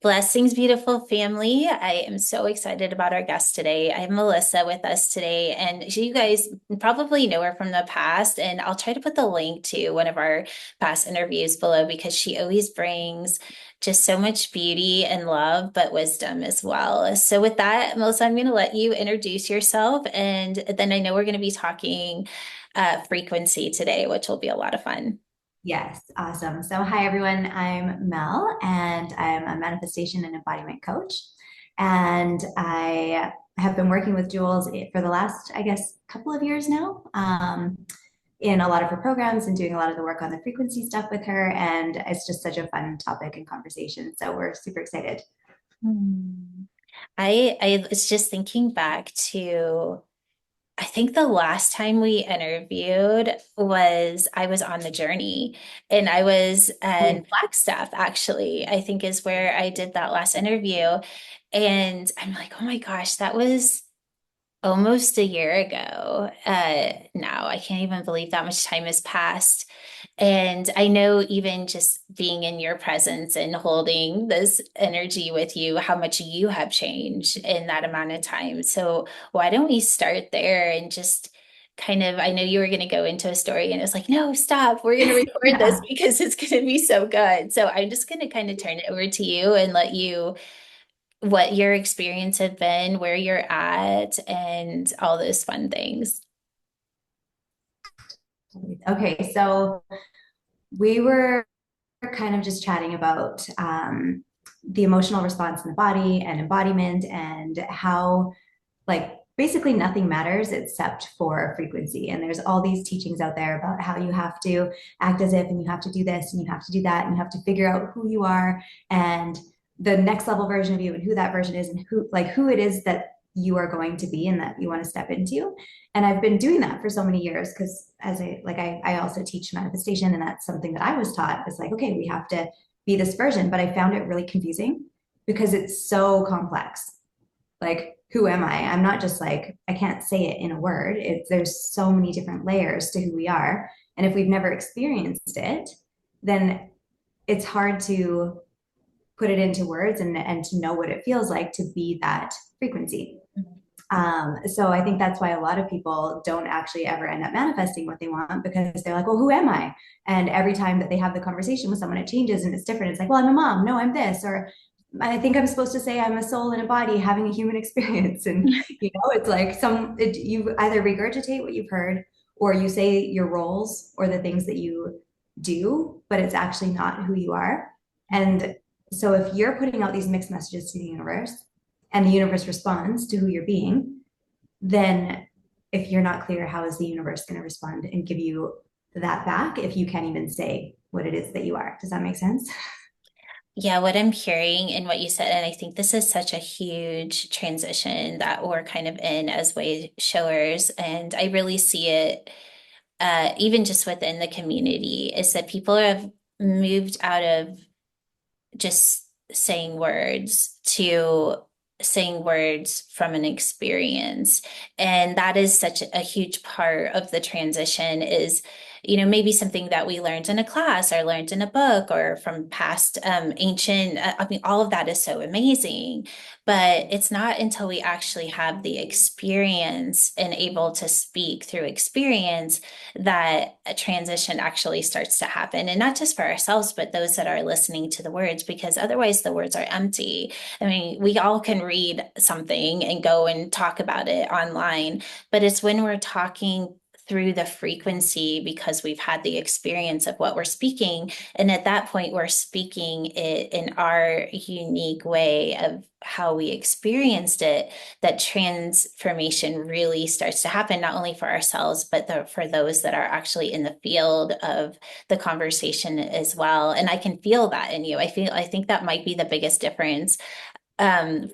Blessings, beautiful family. I am so excited about our guest today. I have Melissa with us today, and you guys probably know her from the past. And I'll try to put the link to one of our past interviews below because she always brings just so much beauty and love, but wisdom as well. So, with that, Melissa, I'm going to let you introduce yourself, and then I know we're going to be talking frequency today, which will be a lot of fun. Yes, awesome. So, hi everyone. I'm Mel, and I'm a manifestation and embodiment coach. And I have been working with Jules for the last, I guess, couple of years now, in a lot of her programs and doing a lot of the work on the frequency stuff with her. And it's just such a fun topic and conversation. So, we're super excited. Hmm. I was just thinking back to I think the last time we interviewed was I was on the journey and I was in Flagstaff, actually, I think is where I did that last interview. And I'm like, oh my gosh, that was almost a year ago. Now I can't even believe that much time has passed. And I know even just being in your presence and holding this energy with you, how much you have changed in that amount of time. So why don't we start there and just kind of, I know you were going to go into a story and it's like, no, stop. We're going to record this Yeah. because it's going to be so good. So I'm just going to kind of turn it over to you and let you what your experience had been, where you're at, and all those fun things. Okay, so we were kind of just chatting about the emotional response in the body and embodiment and how like basically nothing matters except for frequency. And there's all these teachings out there about how you have to act as if, and you have to do this, and you have to do that, and you have to figure out who you are and the next level version of you and who that version is and who it is that you are going to be and that you want to step into. And I've been doing that for so many years because I also teach manifestation, and that's something that I was taught. It's like, okay, we have to be this version, but I found it really confusing because it's so complex. Like, who am I? I'm not just like, I can't say it in a word. There's so many different layers to who we are. And if we've never experienced it, then it's hard to put it into words and to know what it feels like to be that frequency. So I think that's why a lot of people don't actually ever end up manifesting what they want because they're like, well, who am I? And every time that they have the conversation with someone, it changes and it's different. It's like, well, I'm a mom. No, I'm this. Or I think I'm supposed to say I'm a soul in a body having a human experience. And, it's like you either regurgitate what you've heard or you say your roles or the things that you do, but it's actually not who you are. And so if you're putting out these mixed messages to the universe, and the universe responds to who you're being, then if you're not clear, how is the universe going to respond and give you that back if you can't even say what it is that you are? Does that make sense? Yeah, what I'm hearing and what you said, and I think this is such a huge transition that we're kind of in as way showers, and I really see it even just within the community, is that people have moved out of just saying words to saying words from an experience. And that is such a huge part of the transition is, maybe something that we learned in a class or learned in a book or from past ancient, I mean, all of that is so amazing. But it's not until we actually have the experience and able to speak through experience that a transition actually starts to happen. And not just for ourselves, but those that are listening to the words, because otherwise the words are empty. I mean, we all can read something and go and talk about it online, but it's when we're talking through the frequency because we've had the experience of what we're speaking. And at that point, we're speaking it in our unique way of how we experienced it, that transformation really starts to happen, not only for ourselves, but for those that are actually in the field of the conversation as well. And I can feel that in you. I think that might be the biggest difference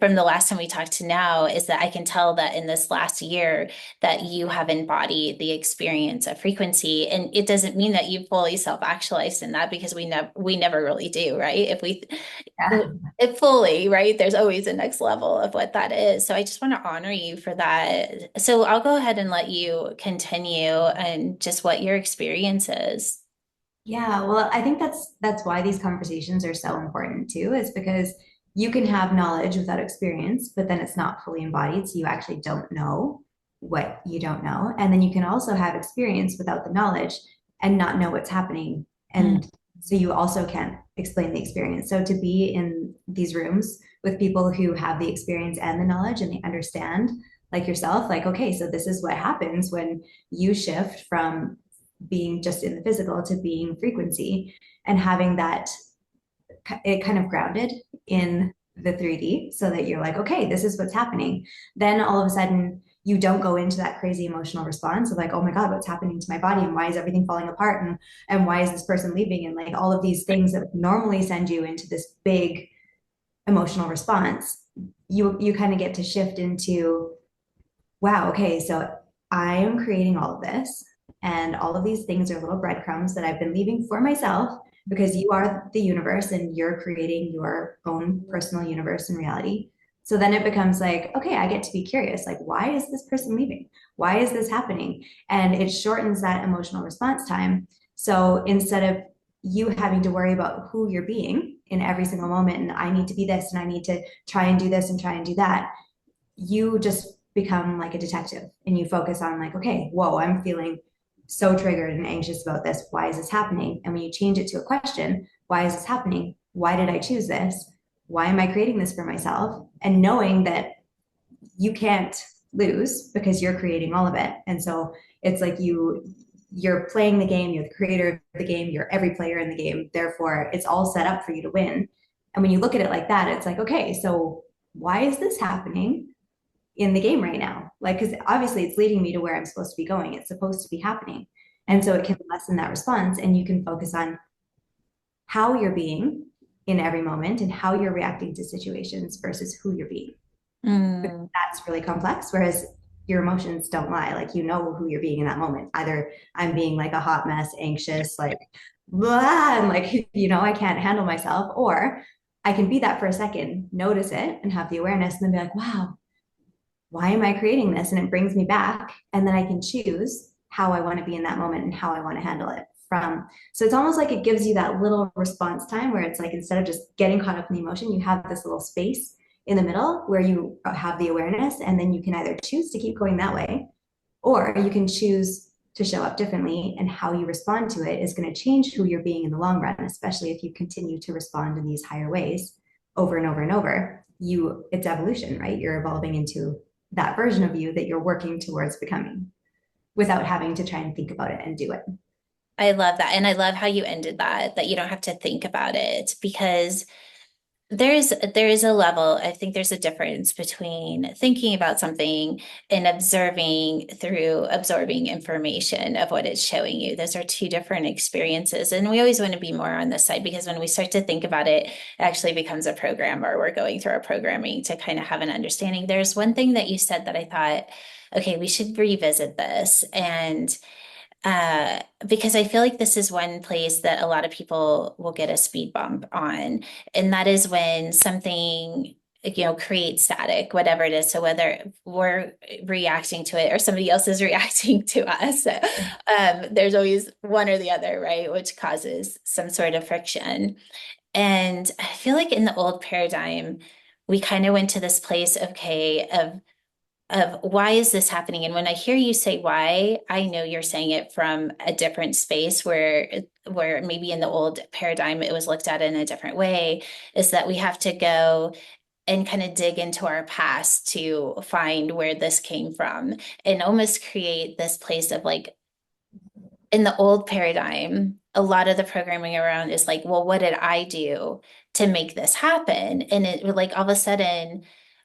from the last time we talked to now is that I can tell that in this last year that you have embodied the experience of frequency. And it doesn't mean that you fully self-actualized in that because we never really do, right? If we Yeah. it fully, right? There's always a next level of what that is. So I just want to honor you for that. So I'll go ahead and let you continue and just what your experience is. Yeah, well, I think that's why these conversations are so important too, is because you can have knowledge without experience, but then it's not fully embodied. So you actually don't know what you don't know. And then you can also have experience without the knowledge and not know what's happening. Mm. And so you also can't explain the experience. So to be in these rooms with people who have the experience and the knowledge and they understand, like yourself, like, okay, so this is what happens when you shift from being just in the physical to being frequency and having that it kind of grounded in the 3D so that you're like, okay, this is what's happening. Then all of a sudden, you don't go into that crazy emotional response of like, oh my God, what's happening to my body? And why is everything falling apart? And why is this person leaving? And like all of these things that normally send you into this big emotional response, you kind of get to shift into, wow, okay, so I am creating all of this, and all of these things are little breadcrumbs that I've been leaving for myself because you are the universe and you're creating your own personal universe and reality. So then it becomes like, okay, I get to be curious. Like, why is this person leaving? Why is this happening? And it shortens that emotional response time. So instead of you having to worry about who you're being in every single moment, and I need to be this, and I need to try and do this and try and do that, you just become like a detective and you focus on like, okay, whoa, I'm feeling so triggered and anxious about this. Why is this happening? And when you change it to a question, why is this happening? Why did I choose this? Why am I creating this for myself? And knowing that you can't lose because you're creating all of it. And so it's like you're playing the game, you're the creator of the game, you're every player in the game. Therefore, it's all set up for you to win. And when you look at it like that, it's like, okay, so why is this happening in the game right now? Like, because obviously it's leading me to where I'm supposed to be going. It's supposed to be happening. And so it can lessen that response and you can focus on how you're being in every moment and how you're reacting to situations versus who you're being. But Mm. that's really complex. Whereas your emotions don't lie. Like, you know who you're being in that moment. Either I'm being like a hot mess, anxious, like, blah, and like, I can't handle myself. Or I can be that for a second, notice it and have the awareness and then be like, wow, why am I creating this? And it brings me back. And then I can choose how I want to be in that moment and how I want to handle it from. So it's almost like it gives you that little response time where it's like instead of just getting caught up in the emotion, you have this little space in the middle where you have the awareness. And then you can either choose to keep going that way, or you can choose to show up differently. And how you respond to it is going to change who you're being in the long run, especially if you continue to respond in these higher ways over and over and over. It's evolution, right? You're evolving into that version of you that you're working towards becoming without having to try and think about it and do it. I love that. And I love how you ended that you don't have to think about it because there is a level, I think there's a difference between thinking about something and observing through absorbing information of what it's showing you. Those are two different experiences. And we always want to be more on this side because when we start to think about it, it actually becomes a program or we're going through our programming to kind of have an understanding. There's one thing that you said that I thought, okay, we should revisit this. And because I feel like this is one place that a lot of people will get a speed bump on, and that is when something, creates static, whatever it is. So whether we're reacting to it or somebody else is reacting to us, there's always one or the other, right? Which causes some sort of friction. And I feel like in the old paradigm, we kind of went to this place, okay, of why is this happening? And when I hear you say why, I know you're saying it from a different space where maybe in the old paradigm it was looked at in a different way, is that we have to go and kind of dig into our past to find where this came from and almost create this place of like in the old paradigm, a lot of the programming around is like, well, what did I do to make this happen? And it like all of a sudden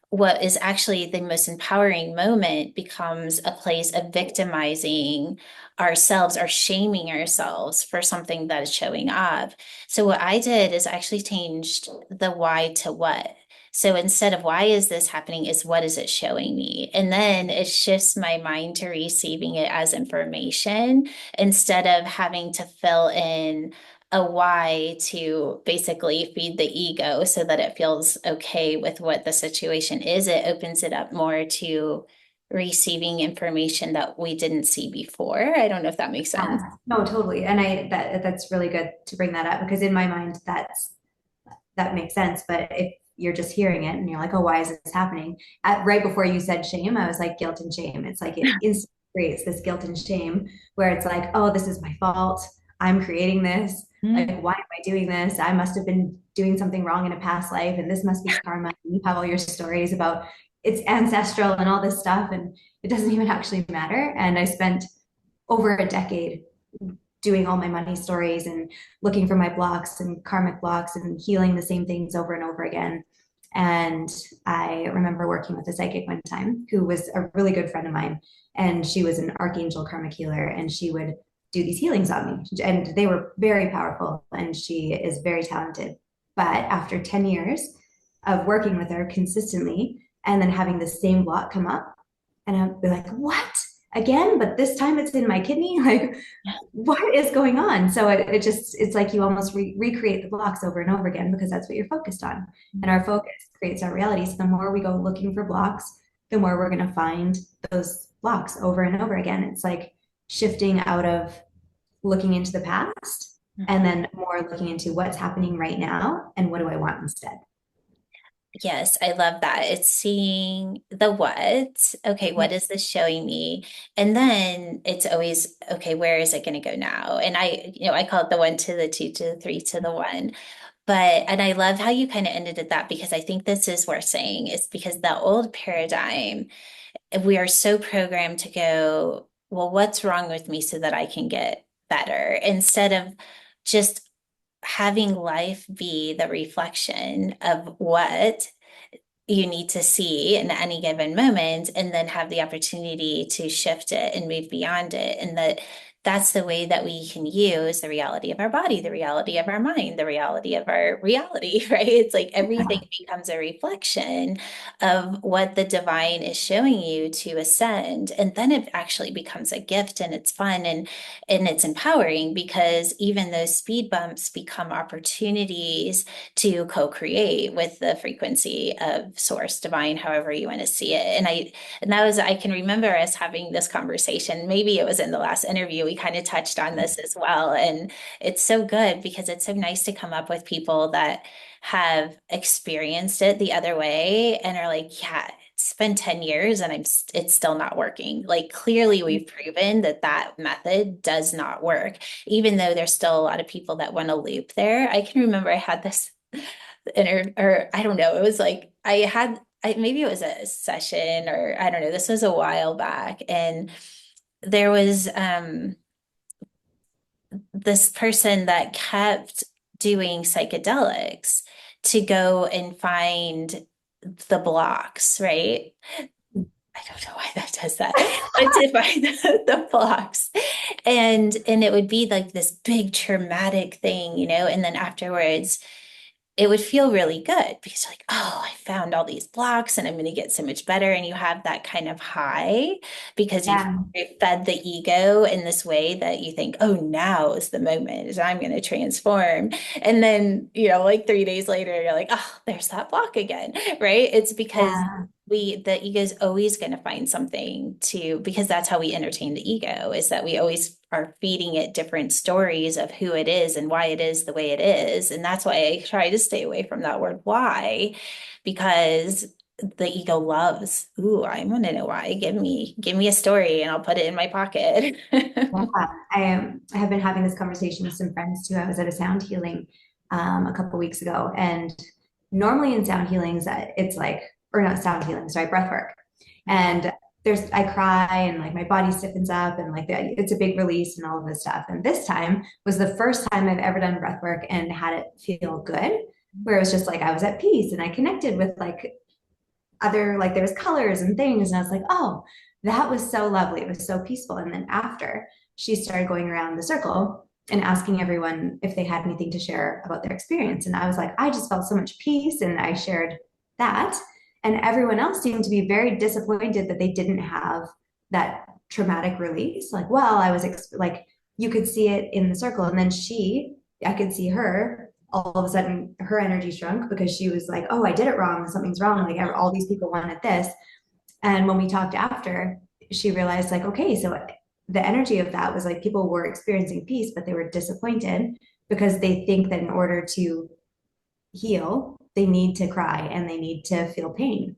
what is actually the most empowering moment becomes a place of victimizing ourselves or shaming ourselves for something that is showing up. So, what I did is actually changed the why to what. So instead of why is this happening, is what is it showing me? And then it shifts my mind to receiving it as information instead of having to fill in a why to basically feed the ego so that it feels okay with what the situation is. It opens it up more to receiving information that we didn't see before. I don't know if that makes sense. No, totally. And that's really good to bring that up because in my mind that makes sense. But if you're just hearing it and you're like, oh, why is this happening? Right before you said shame, I was like, guilt and shame. It's like it instantly creates this guilt and shame where it's like, oh, this is my fault. I'm creating this. Mm. Like, why am I doing this? I must have been doing something wrong in a past life, and this must be karma. And you have all your stories about it's ancestral and all this stuff, and it doesn't even actually matter. And I spent over a decade doing all my money stories and looking for my blocks and karmic blocks and healing the same things over and over again. And I remember working with a psychic one time who was a really good friend of mine. And she was an archangel karmic healer, and she would do these healings on me. And they were very powerful, and she is very talented. But after 10 years of working with her consistently and then having the same block come up, and I'd be like, what? Again? But this time it's in my kidney? Like, what is going on? So it just, it's like you almost recreate the blocks over and over again because that's what you're focused on. And our focus creates our reality. So the more we go looking for blocks, the more we're going to find those blocks over and over again. It's like shifting out of looking into the past and then more looking into what's happening right now and what do I want instead. Yes, I love that. It's seeing the what. Okay, Yeah. what is this showing me? And then it's always, okay, where is it going to go now? And I call it the one to the two to the three to the one. And I love how you kind of ended at that because I think this is worth saying is because the old paradigm, we are so programmed to go, well, what's wrong with me so that I can get better instead of just having life be the reflection of what you need to see in any given moment and then have the opportunity to shift it and move beyond it. And that's the way that we can use the reality of our body, the reality of our mind, the reality of our reality, right? It's like everything becomes a reflection of what the divine is showing you to ascend. And then it actually becomes a gift and it's fun and it's empowering because even those speed bumps become opportunities to co-create with the frequency of source divine, however you want to see it. And that was, I can remember us having this conversation. Maybe it was in the last interview. We kind of touched on this as well. And it's so good because it's so nice to come up with people that have experienced it the other way and are like, yeah, it's been 10 years and it's still not working. Like clearly we've proven that that method does not work, even though there's still a lot of people that want to loop there. I can remember I had this or I don't know, it was like maybe it was a session or I don't know, this was a while back and there was this person that kept doing psychedelics to go and find the blocks, right? I don't know why that does that, but to find the blocks. And it would be like this big traumatic thing, and then afterwards it would feel really good because you're like, oh, I found all these blocks and I'm going to get so much better. And you have that kind of high because you've Yeah. fed the ego in this way that you think, oh, now is the moment. I'm going to transform. And then, like 3 days later, you're like, oh, there's that block again. Right. It's because Yeah. the ego is always going to find something because that's how we entertain the ego is that we always are feeding it different stories of who it is and why it is the way it is. And that's why I try to stay away from that word why, because the ego loves, ooh, I want to know why. Give me a story and I'll put it in my pocket. Yeah, I have been having this conversation with some friends too. I was at a sound healing a couple weeks ago, and normally in sound healings, it's like, or not sound healing, sorry, breath work. And I cry and like my body stiffens up and like it's a big release and all of this stuff. And this time was the first time I've ever done breath work and had it feel good, where it was just like I was at peace and I connected with like other like there was colors and things and I was like, oh, that was so lovely, it was so peaceful. And then after she started going around the circle and asking everyone if they had anything to share about their experience, and I was like, I just felt so much peace and I shared that, and everyone else seemed to be very disappointed that they didn't have that traumatic release. Like, well, I was like, you could see it in the circle, and then I could see her all of a sudden her energy shrunk because she was like, oh, I did it wrong, something's wrong, like all these people wanted this. And when we talked after, she realized like, okay, so the energy of that was like people were experiencing peace but they were disappointed because they think that in order to heal they need to cry and they need to feel pain.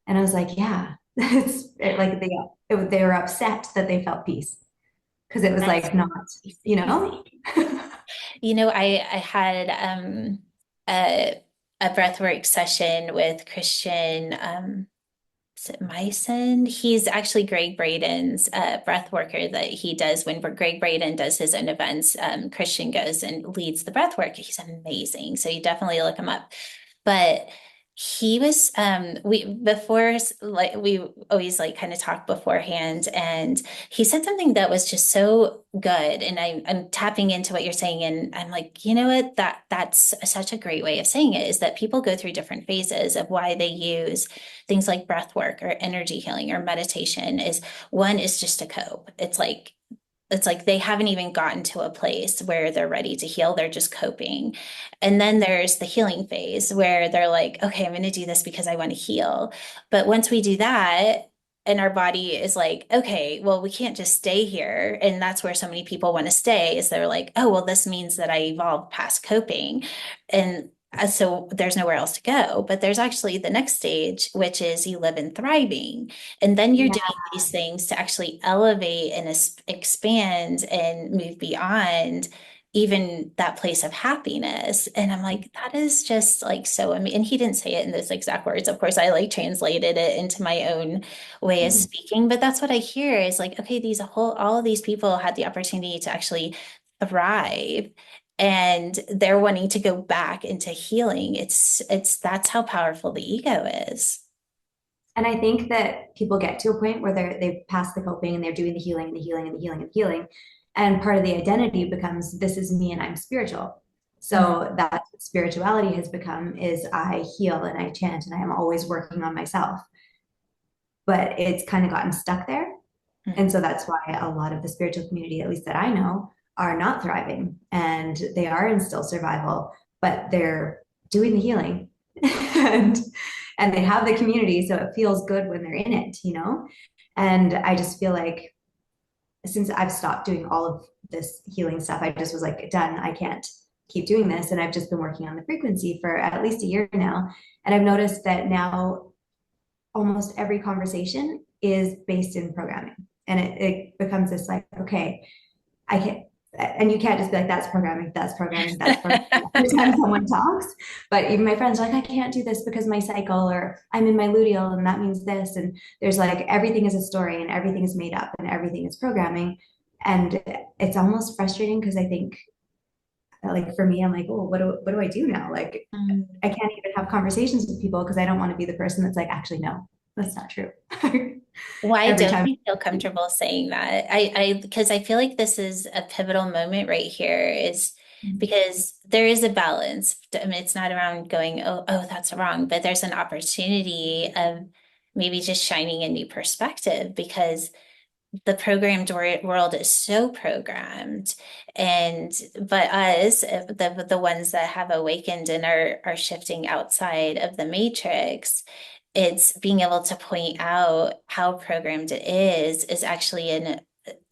And I was like, yeah, it's like they were upset that they felt peace because it was That's like not, you know? crazy. I had a breathwork session with Christian is it Myson? He's actually Greg Braden's breath worker that he does when Greg Braden does his own events. Christian goes and leads the breath work. He's amazing. So you definitely look him up. But he was we before like we always like kind of talk beforehand, and he said something that was just so good, and I'm tapping into what you're saying, and I'm like, you know what, that's such a great way of saying it, is that people go through different phases of why they use things like breath work or energy healing or meditation. Is one is just to cope. It's like they haven't even gotten to a place where they're ready to heal. They're just coping. And then there's the healing phase where they're like, okay, I'm going to do this because I want to heal. But once we do that, and our body is like, okay, well, we can't just stay here. And that's where so many people want to stay, is they're like, oh, well, this means that I evolved past coping. And so there's nowhere else to go. But there's actually the next stage, which is you live in thriving. And then you're Yeah. doing these things to actually elevate and expand and move beyond even that place of happiness. And I'm like, that is just like so amazing. And he didn't say it in those exact words. Of course, I like translated it into my own way of Mhm. speaking. But that's what I hear is like, okay, all of these people had the opportunity to actually thrive. And they're wanting to go back into healing. It's that's how powerful the ego is. And I think that people get to a point where they've passed the coping and they're doing the healing and the healing and the healing and the healing. And part of the identity becomes this is me and I'm spiritual. Mhm. So that spirituality has become is I heal and I chant and I am always working on myself. But it's kind of gotten stuck there. And Mhm. so that's why a lot of the spiritual community, at least that I know, are not thriving and they are in still survival, but they're doing the healing and they have the community, so it feels good when they're in it, you know? And I just feel like since I've stopped doing all of this healing stuff, I just was like, done, I can't keep doing this. And I've just been working on the frequency for at least a year now. And I've noticed that now almost every conversation is based in programming. And it becomes this like, okay, I can't, and you can't just be like, that's programming, that's programming, that's programming every time someone talks. But even my friends are like, I can't do this because my cycle, or I'm in my luteal and that means this. And there's like, everything is a story and everything is made up and everything is programming. And it's almost frustrating because I think, like, for me, I'm like, oh, what do I do now? Like, I can't even have conversations with people because I don't want to be the person that's like, actually, no, that's not true. Why Every don't time. you feel comfortable saying that? Because I feel like this is a pivotal moment right here, is because there is a balance. I mean, it's not around going, oh, that's wrong, but there's an opportunity of maybe just shining a new perspective, because the programmed world is so programmed. And but us, the ones that have awakened and are shifting outside of the matrix, it's being able to point out how programmed it is actually an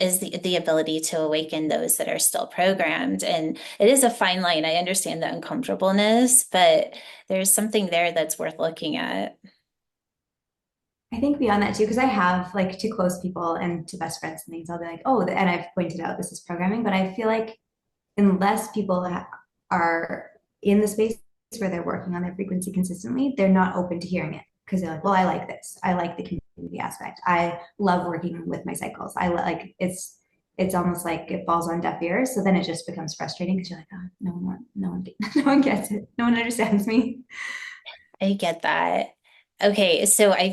is the ability to awaken those that are still programmed. And it is a fine line. I understand the uncomfortableness, but there's something there that's worth looking at. I think beyond that too, because I have like to close people and to best friends and things, I'll be like, oh, and I've pointed out this is programming, but I feel like unless people are in the space where they're working on their frequency consistently, they're not open to hearing it because they're like, well, I like this. I like the community aspect. I love working with my cycles. I like it's almost like it falls on deaf ears. So then it just becomes frustrating because you're like, oh, no one, no one gets it. No one understands me. I get that. Okay, so I'm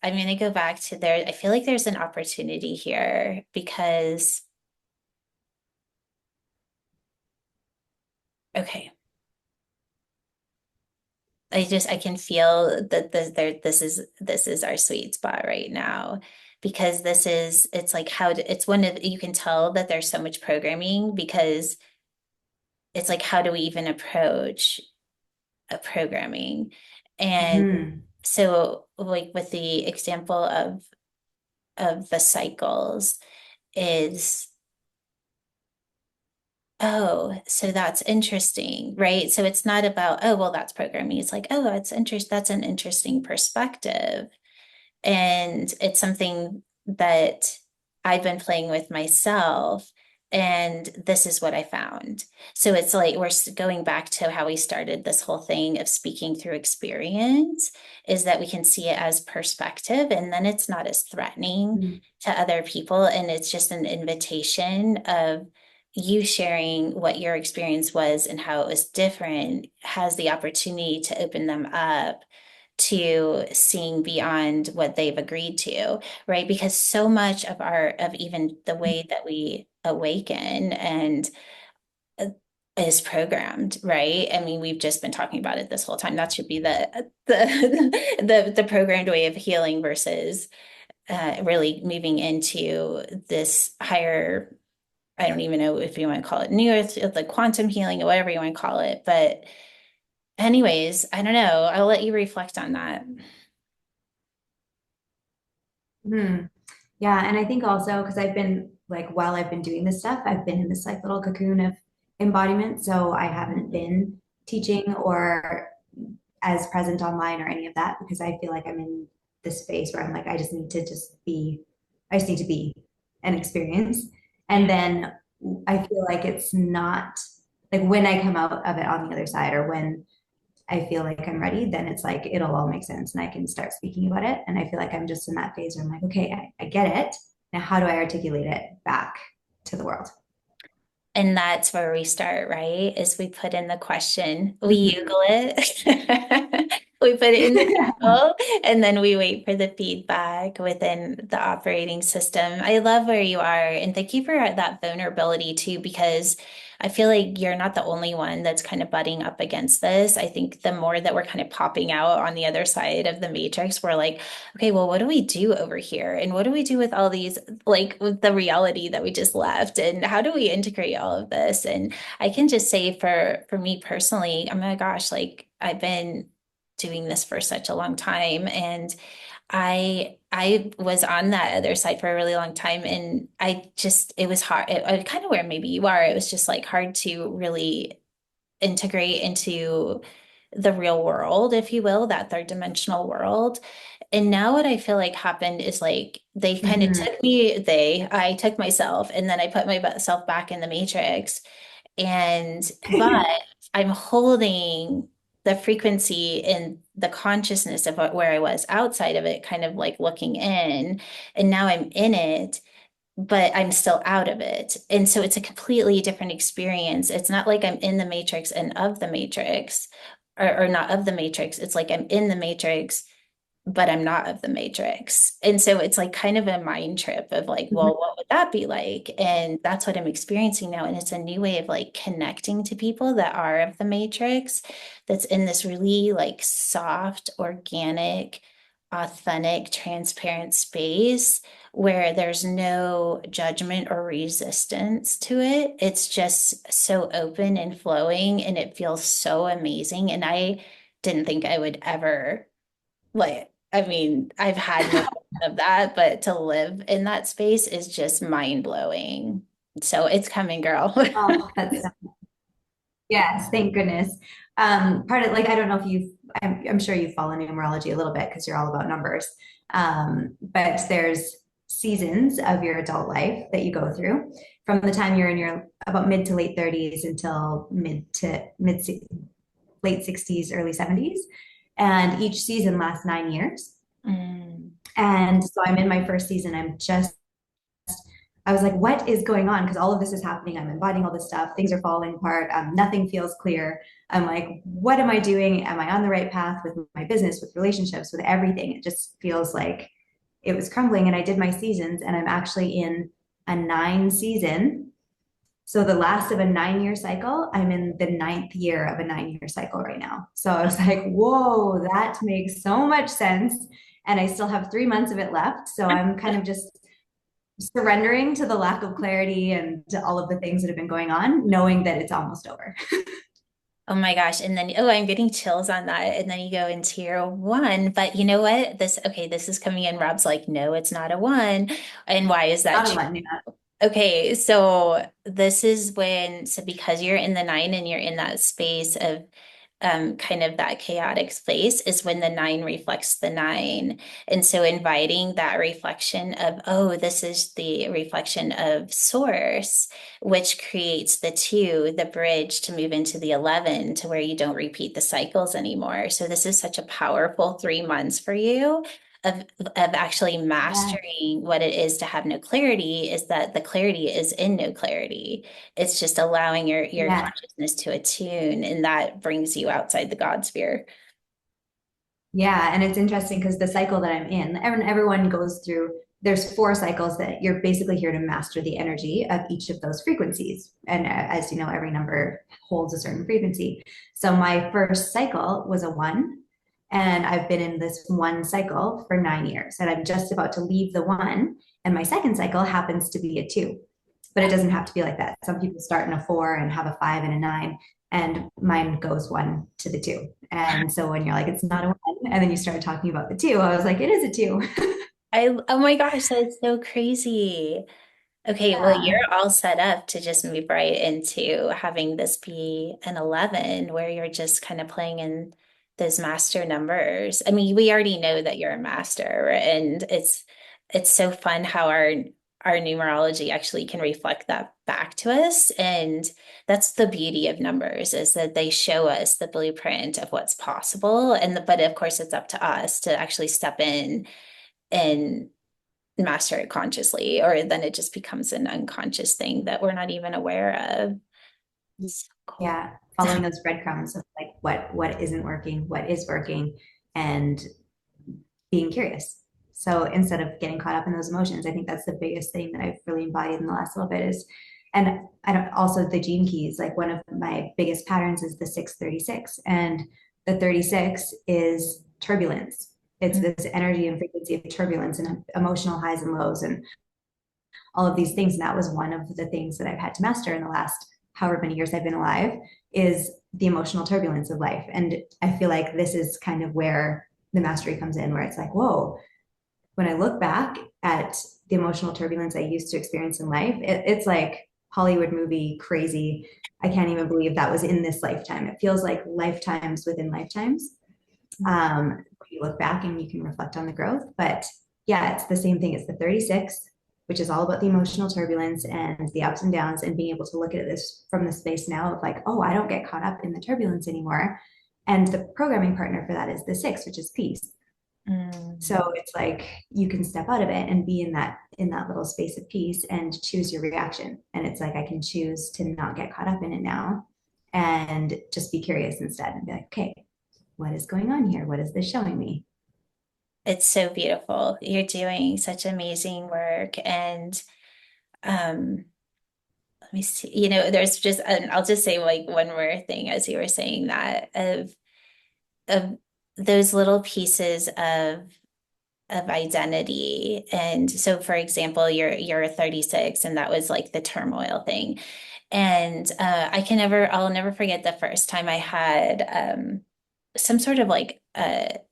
going to go back to there. I feel like there's an opportunity here because, okay, I can feel that this is our sweet spot right now, because it's like it's one of, you can tell that there's so much programming, because it's like, how do we even approach a programming? And Mm-hmm. so like with the example of the cycles, is oh, so that's interesting, right? So it's not about, oh, well, that's programming. It's like, oh, that's an interesting perspective. And it's something that I've been playing with myself. And this is what I found. So it's like we're going back to how we started this whole thing of speaking through experience, is that we can see it as perspective, and then it's not as threatening Mm. to other people. And it's just an invitation of you sharing what your experience was and how it was different has the opportunity to open them up to seeing beyond what they've agreed to, right? Because so much of of even the way that we awaken and uh, is programmed, right? I mean, we've just been talking about it this whole time. That should be the programmed way of healing versus really moving into this higher. I don't even know if you want to call it new earth, the quantum healing, or whatever you want to call it. But anyways, I don't know. I'll let you reflect on that. Hmm. Yeah, and I think also because I've been like while I've been doing this stuff, I've been in this like little cocoon of embodiment. So I haven't been teaching or as present online or any of that because I feel like I'm in this space where I'm like, I just need to just be, I just need to be an experience. And then I feel like it's not like when I come out of it on the other side or when I feel like I'm ready, then it's like it'll all make sense and I can start speaking about it. And I feel like I'm just in that phase where I'm like, okay, I get it. Now, how do I articulate it back to the world? And that's where we start, right? Is we put in the question, we Mhm. Google it, we put it in the Google, and then we wait for the feedback within the operating system. I love where you are, and thank you for that vulnerability too, because I feel like you're not the only one that's kind of butting up against this. I think the more that we're kind of popping out on the other side of the matrix, we're like, okay, well, what do we do over here? And what do we do with all these, like with the reality that we just left? And how do we integrate all of this? And I can just say for me personally, oh my gosh, like I've been doing this for such a long time, and I was on that other side for a really long time, and I just it was hard. Kind of where maybe you are. It was just like hard to really integrate into the real world, if you will, that third dimensional world. And now what I feel like happened is like they kind of Mhm. took me, I took myself, and then I put myself back in the matrix. And but I'm holding the frequency and the consciousness of where I was outside of it, kind of like looking in, and now I'm in it, but I'm still out of it. And so it's a completely different experience. It's not like I'm in the matrix and of the matrix, or not of the matrix. It's like I'm in the matrix, but I'm not of the matrix. And so it's like kind of a mind trip of like, well, what would that be like? And that's what I'm experiencing now. And it's a new way of like connecting to people that are of the matrix, that's in this really like soft, organic, authentic, transparent space where there's no judgment or resistance to it. It's just so open and flowing, and it feels so amazing. And I didn't think I would ever like, I mean, I've had moments of that, but to live in that space is just mind blowing. So it's coming, girl. Oh, that's yes, thank goodness. Part of like I don't know if you've I'm sure you follow numerology a little bit because you're all about numbers. But there's seasons of your adult life that you go through from the time you're in your about mid to late 30s until late 60s, early 70s. And each season lasts 9 years. Mm. And so I'm in my first season. I was like, what is going on? Because all of this is happening. I'm embodying all this stuff. Things are falling apart. Nothing feels clear. I'm like, what am I doing? Am I on the right path with my business, with relationships, with everything? It just feels like it was crumbling. And I did my seasons, and I'm actually in a 9 season. So the last of a 9 year cycle, I'm in the ninth year of a 9 year cycle right now. So I was like, whoa, that makes so much sense. And I still have 3 months of it left. So I'm kind of just surrendering to the lack of clarity and to all of the things that have been going on, knowing that it's almost over. Oh my gosh. And then, oh, I'm getting chills on that. And then you go into your one. But you know what? Okay, this is coming in. Rob's like, no, it's not a one. And why is that Not a true? one, yeah. Okay, so this is when, so because you're in the nine and you're in that space of kind of that chaotic space, is when the nine reflects the nine. And so inviting that reflection of, oh, this is the reflection of source, which creates the two, the bridge to move into the 11 to where you don't repeat the cycles anymore. So this is such a powerful 3 months for you of actually Yeah. mastering what it is to have no clarity, is that the clarity is in no clarity. It's just allowing your Yeah. consciousness to attune, and that brings you outside the God sphere. Yeah, and it's interesting because the cycle that I'm in, everyone goes through, there's 4 cycles that you're basically here to master the energy of each of those frequencies. And as you know, every number holds a certain frequency. So my first cycle was a 1, and I've been in this 1 cycle for 9 years, and I'm just about to leave the 1, and my second cycle happens to be a 2. But it doesn't have to be like that. Some people start in a 4 and have a 5 and a 9, and mine goes 1 to the 2. And so when you're like, it's not a 1, and then you started talking about the 2, I was like, it is a 2. Oh my gosh, that's so crazy. Okay, well, you're Yeah. all set up to just move right into having this be an 11 where you're just kind of playing in those master numbers. I mean, we already know that you're a master, and it's so fun how our numerology actually can reflect that back to us. And that's the beauty of numbers, is that they show us the blueprint of what's possible. But of course, it's up to us to actually step in and master it consciously, or then it just becomes an unconscious thing that we're not even aware of. So cool. Yeah. Following those breadcrumbs of like what isn't working, what is working, and being curious. So instead of getting caught up in those emotions, I think that's the biggest thing that I've really embodied in the last little bit is, and I don't, also the gene keys, like one of my biggest patterns is the 636. And the 36 is turbulence. It's this energy and frequency of turbulence and emotional highs and lows and all of these things. And that was one of the things that I've had to master in the last however many years I've been alive, is the emotional turbulence of life. And I feel like this is kind of where the mastery comes in, where it's like, whoa, when I look back at the emotional turbulence I used to experience in life, it's like Hollywood movie crazy. I can't even believe that was in this lifetime. It feels like lifetimes within lifetimes. You look back and you can reflect on the growth. But yeah, it's the same thing. It's the 36, which is all about the emotional turbulence and the ups and downs, and being able to look at this from the space now of like, oh, I don't get caught up in the turbulence anymore. And the programming partner for that is the 6, which is peace. Mm. So it's like you can step out of it and be in that little space of peace and choose your reaction. And it's like I can choose to not get caught up in it now and just be curious instead and be like, okay, what is going on here? What is this showing me? It's so beautiful. You're doing such amazing work. And um, let me see, there's just, and I'll just say like one more thing as you were saying that of those little pieces of identity. And so for example, you're 36 and that was like the turmoil thing. And I'll never forget the first time I had some sort of like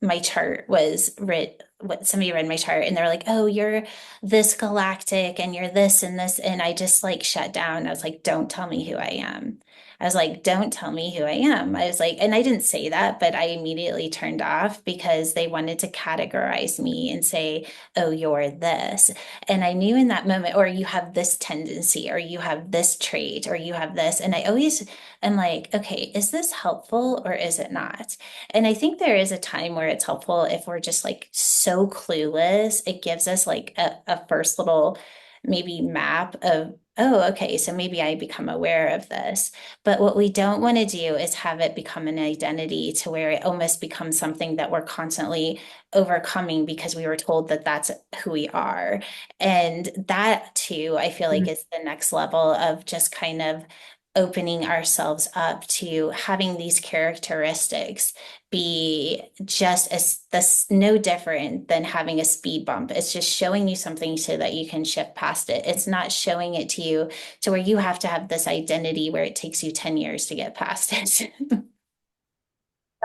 my chart was writ what somebody read my chart and they're like, oh, you're this galactic and you're this and this. And I just like shut down. I was like, don't tell me who I am. I was like, don't tell me who I am. I was like, and I didn't say that, but I immediately turned off because they wanted to categorize me and say, oh, you're this. And I knew in that moment, or you have this tendency, or you have this trait, or you have this. And I always am like, okay, is this helpful or is it not? And I think there is a time where it's helpful if we're just like so clueless. It gives us like a first little maybe map of, oh, okay, so maybe I become aware of this. But what we don't want to do is have it become an identity to where it almost becomes something that we're constantly overcoming because we were told that that's who we are. And that too, I feel like is the next level of just kind of opening ourselves up to having these characteristics be just as this no different than having a speed bump. It's just showing you something so that you can shift past it. It's not showing it to you to where you have to have this identity where it takes you 10 years to get past it.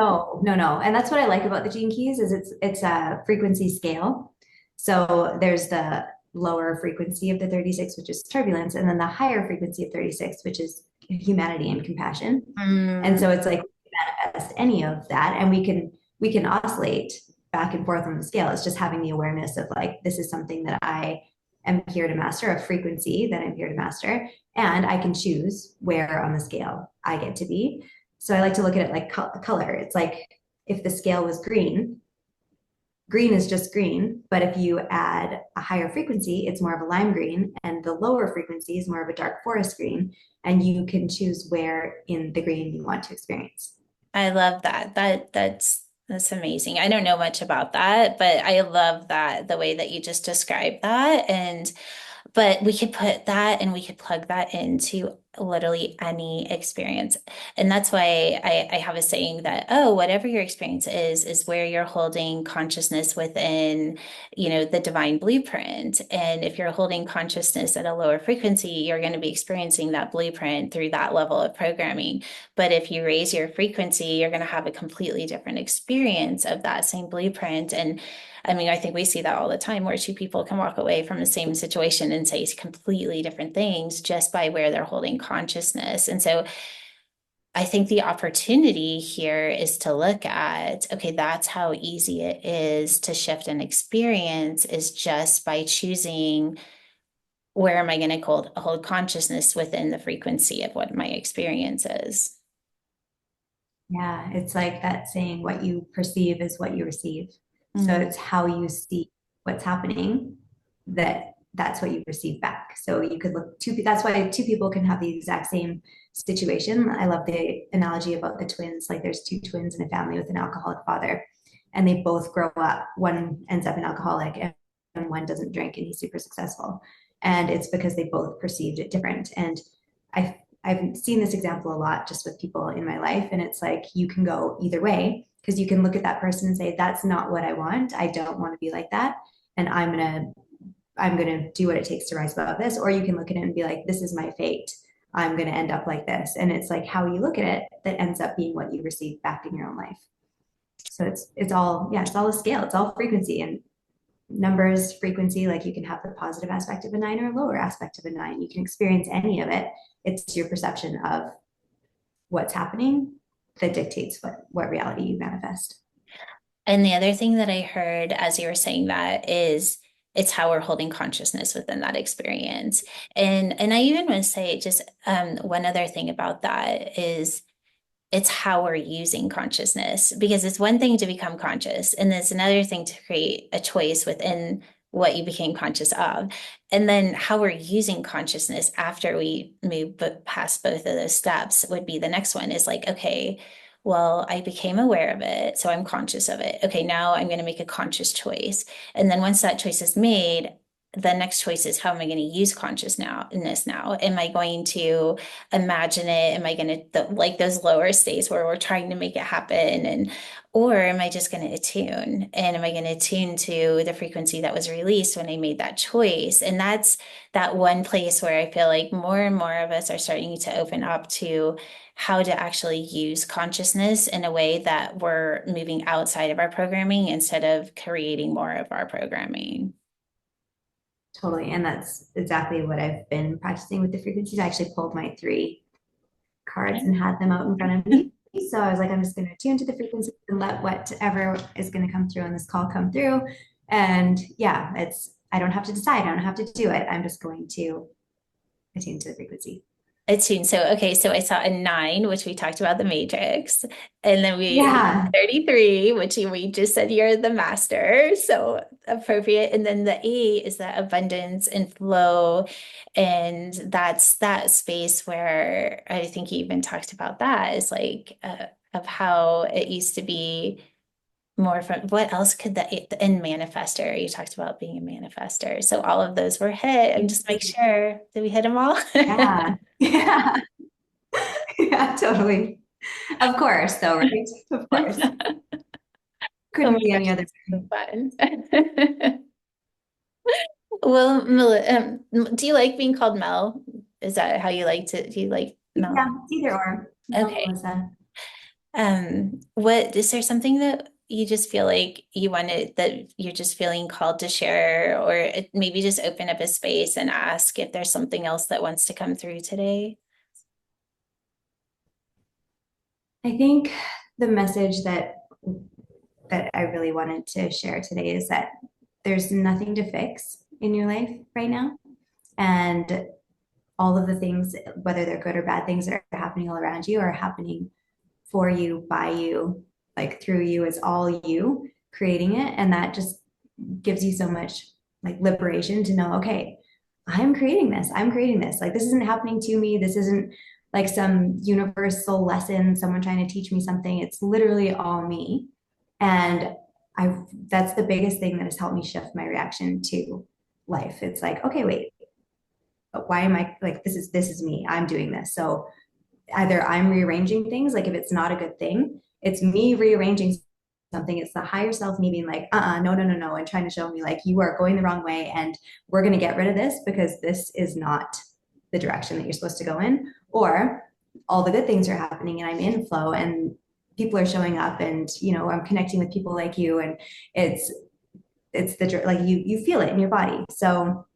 No, no, no. And that's what I like about the gene keys is it's a frequency scale. So there's the lower frequency of the 36, which is turbulence, and then the higher frequency of 36, which is humanity and compassion. And Mm. so it's like we can manifest any of that, and we can oscillate back and forth on the scale. It's just having the awareness of like, this is something that I am here to master, a frequency that I'm here to master, and I can choose where on the scale I get to be. So I like to look at it like color. It's like if the scale was green, green is just green, but if you add a higher frequency, it's more of a lime green, and the lower frequency is more of a dark forest green, and you can choose where in the green you want to experience. I love that. That's amazing. I don't know much about that, but I love that the way that you just described that. And but we could put that and we could plug that into literally any experience. And that's why I have a saying that, oh, whatever your experience is where you're holding consciousness within, the divine blueprint. And if you're holding consciousness at a lower frequency, you're going to be experiencing that blueprint through that level of programming. But if you raise your frequency, you're going to have a completely different experience of that same blueprint. And I mean, I think we see that all the time where two people can walk away from the same situation and say completely different things just by where they're holding consciousness. And so I think the opportunity here is to look at, okay, that's how easy it is to shift an experience is just by choosing where am I going to hold consciousness within the frequency of what my experience is. Yeah, it's like that saying, what you perceive is what you receive. So Mm. it's how you see what's happening that's what you receive back. So you could look two, that's why two people can have the exact same situation. I love the analogy about the twins. Like there's two twins in a family with an alcoholic father, and they both grow up. One ends up an alcoholic and one doesn't drink and he's super successful. And it's because they both perceived it different. And I've seen this example a lot just with people in my life. And it's like you can go either way because you can look at that person and say, that's not what I want. I don't want to be like that. And I'm gonna do what it takes to rise above this. Or you can look at it and be like, this is my fate. I'm gonna end up like this. And it's like how you look at it that ends up being what you receive back in your own life. So it's all, yeah, it's all a scale, it's all frequency and numbers, frequency. Like you can have the positive aspect of a nine or a lower aspect of a nine. You can experience any of it. It's your perception of what's happening that dictates what reality you manifest. And the other thing that I heard as you were saying that is it's how we're holding consciousness within that experience. And I even want to say just one other thing about that is it's how we're using consciousness because it's one thing to become conscious and it's another thing to create a choice within what you became conscious of and then how we're using consciousness after we move past both of those steps would be the next one is like okay, well, I became aware of it, so I'm conscious of it. Okay, now I'm going to make a conscious choice, and then once that choice is made, the next choice is how am I going to use consciousness now? Am I going to imagine it? Am I going to like those lower states where we're trying to make it happen? And or am I just going to attune? And am I going to attune to the frequency that was released when I made that choice? And that's that one place where I feel like more and more of us are starting to open up to how to actually use consciousness in a way that we're moving outside of our programming instead of creating more of our programming. Totally. And that's exactly what I've been practicing with the frequencies. I actually pulled my three cards and had them out in front of me. So I was like, I'm just going to tune to the frequency and let whatever is going to come through on this call come through. And yeah, I don't have to decide. I don't have to do it. I'm just going to attune to the frequency. Attune. So, okay, so I saw a nine, which we talked about the matrix, and then we Yeah, 33, which we just said you're the master. So appropriate. And then the eight is that abundance and flow. And that's that space where I think you even talked about that is like of how it used to be more from what else could that and manifester. You talked about being a manifester. So all of those were hit. I'm just make sure. Did we hit them all? yeah, yeah, yeah, totally. Of course, though, right? Of course. Oh Couldn't my be gosh, any other that's so way. fun. Well, do you like being called Mel? Is that how you like to, do you like Mel? Yeah, either or. Mel, Okay. Melissa. What is there something that you just feel like you wanted that you're just feeling called to share, or maybe just open up a space and ask if there's something else that wants to come through today? I think the message that I really wanted to share today is that there's nothing to fix in your life right now. And all of the things, whether they're good or bad things that are happening all around you, are happening for you, by you, like through you, is all you creating it. And that just gives you so much like liberation to know, okay, I'm creating this. I'm creating this. Like this isn't happening to me. This isn't like some universal lesson, someone trying to teach me something. It's literally all me. And I that's the biggest thing that has helped me shift my reaction to life. It's like, okay, wait, why am I like this is me. I'm doing this. So either I'm rearranging things, like if it's not a good thing, it's me rearranging something. It's the higher self me being like, no, no, no, no, and trying to show me like you are going the wrong way and we're gonna get rid of this because this is not the direction that you're supposed to go in. Or all the good things are happening and I'm in flow and people are showing up and I'm connecting with people like you and it's it's the like you feel it in your body. So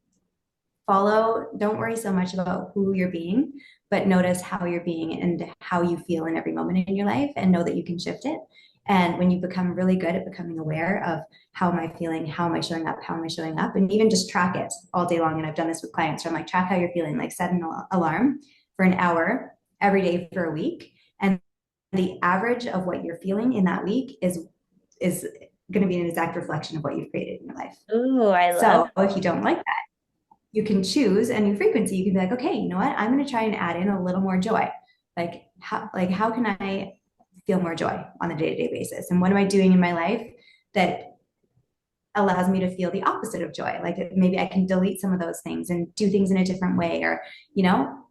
don't worry so much about who you're being, but notice how you're being and how you feel in every moment in your life and know that you can shift it. And when you become really good at becoming aware of how am I feeling, how am I showing up, how am I showing up, and even just track it all day long. And I've done this with clients where I'm like, track how you're feeling, like set an alarm for an hour every day for a week. And the average of what you're feeling in that week is going to be an exact reflection of what you've created in your life. Ooh, I love. So if you don't like you can choose a new frequency. You can be like, okay, you know what? I'm going to try and add in a little more joy. How can I feel more joy on a day-to-day basis? And what am I doing in my life that allows me to feel the opposite of joy? Like maybe I can delete some of those things and do things in a different way, or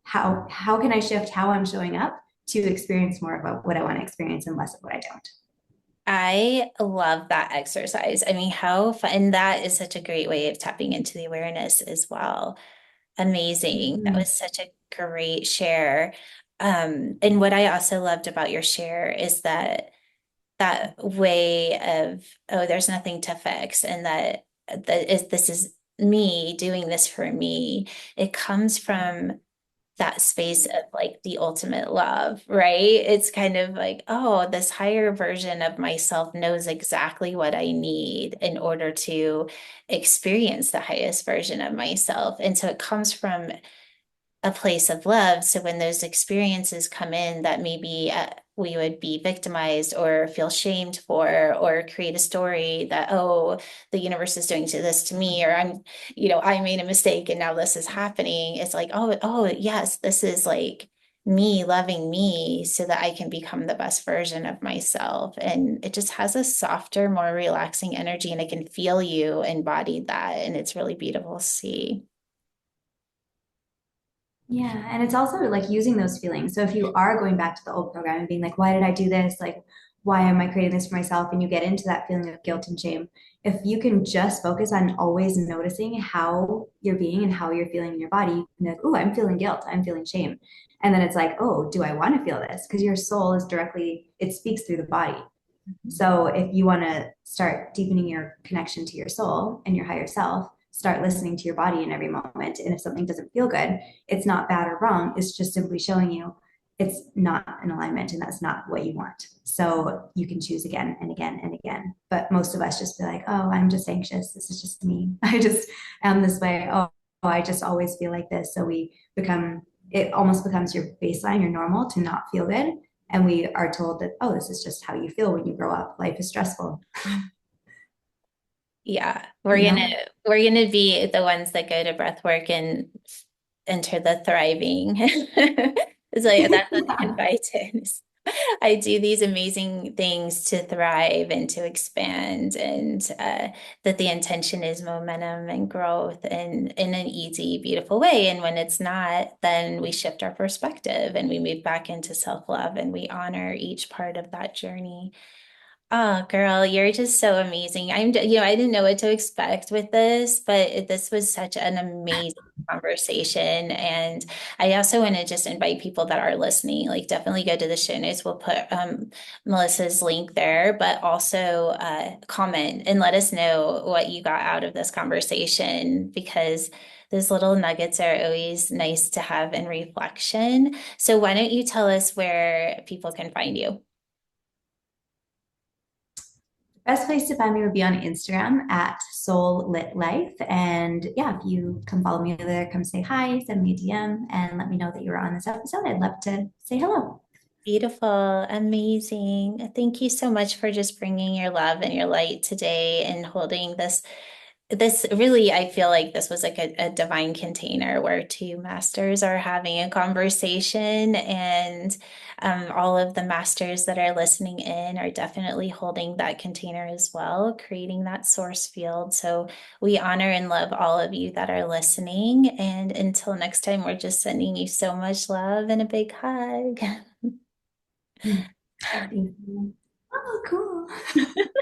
how can I shift how I'm showing up to experience more of what I want to experience and less of what I don't. I love that exercise. I mean, how fun. And that is such a great way of tapping into the awareness as well. Amazing. That Mm-hmm. was such a great share. And what I also loved about your share is that way of, oh, there's nothing to fix, and this is me doing this for me. It comes from that space of like the ultimate love, right? It's kind of like, oh, this higher version of myself knows exactly what I need in order to experience the highest version of myself. And so it comes from a place of love. So when those experiences come in that maybe we would be victimized or feel shamed for, or create a story that, oh, the universe is doing this to me, or I made a mistake and now this is happening. It's like, oh, yes, this is like me loving me so that I can become the best version of myself. And it just has a softer, more relaxing energy. And I can feel you embody that. And it's really beautiful to see. Yeah, and it's also like using those feelings. So if you are going back to the old program and being like, why did I do this? Like, why am I creating this for myself? And you get into that feeling of guilt and shame. If you can just focus on always noticing how you're being and how you're feeling in your body, you can be like, oh, I'm feeling guilt, I'm feeling shame. And then it's like, oh, do I want to feel this? Because your soul is directly, it speaks through the body. So if you want to start deepening your connection to your soul and your higher self, start listening to your body in every moment. And if something doesn't feel good, it's not bad or wrong. It's just simply showing you it's not in alignment and that's not what you want. So you can choose again and again and again. But most of us just be like, oh, I'm just anxious. This is just me. I just am this way. I just always feel like this. So it almost becomes your baseline, your normal to not feel good. And we are told that, oh, this is just how you feel when you grow up. Life is stressful, Yeah, you know? we're gonna be the ones that go to breath work and enter the thriving. It's like that's what the Yeah. invite is. I do these amazing things to thrive and to expand, and that the intention is momentum and growth, and in an easy, beautiful way. And when it's not, then we shift our perspective and we move back into self-love and we honor each part of that journey. Oh, girl, you're just so amazing. I didn't know what to expect with this, but this was such an amazing conversation. And I also want to just invite people that are listening, like definitely go to the show notes. We'll put Melissa's link there, but also comment and let us know what you got out of this conversation because those little nuggets are always nice to have in reflection. So why don't you tell us where people can find you? Best place to find me would be on Instagram at Soul Lit Life. And yeah, if you come follow me there, come say hi, send me a DM, and let me know that you were on this episode. I'd love to say hello. Beautiful, amazing. Thank you so much for just bringing your love and your light today and holding this really, I feel like this was like a divine container where two masters are having a conversation, and all of the masters that are listening in are definitely holding that container as well, creating that source field. So we honor and love all of you that are listening. And until next time, we're just sending you so much love and a big hug. Thank you. Oh, cool.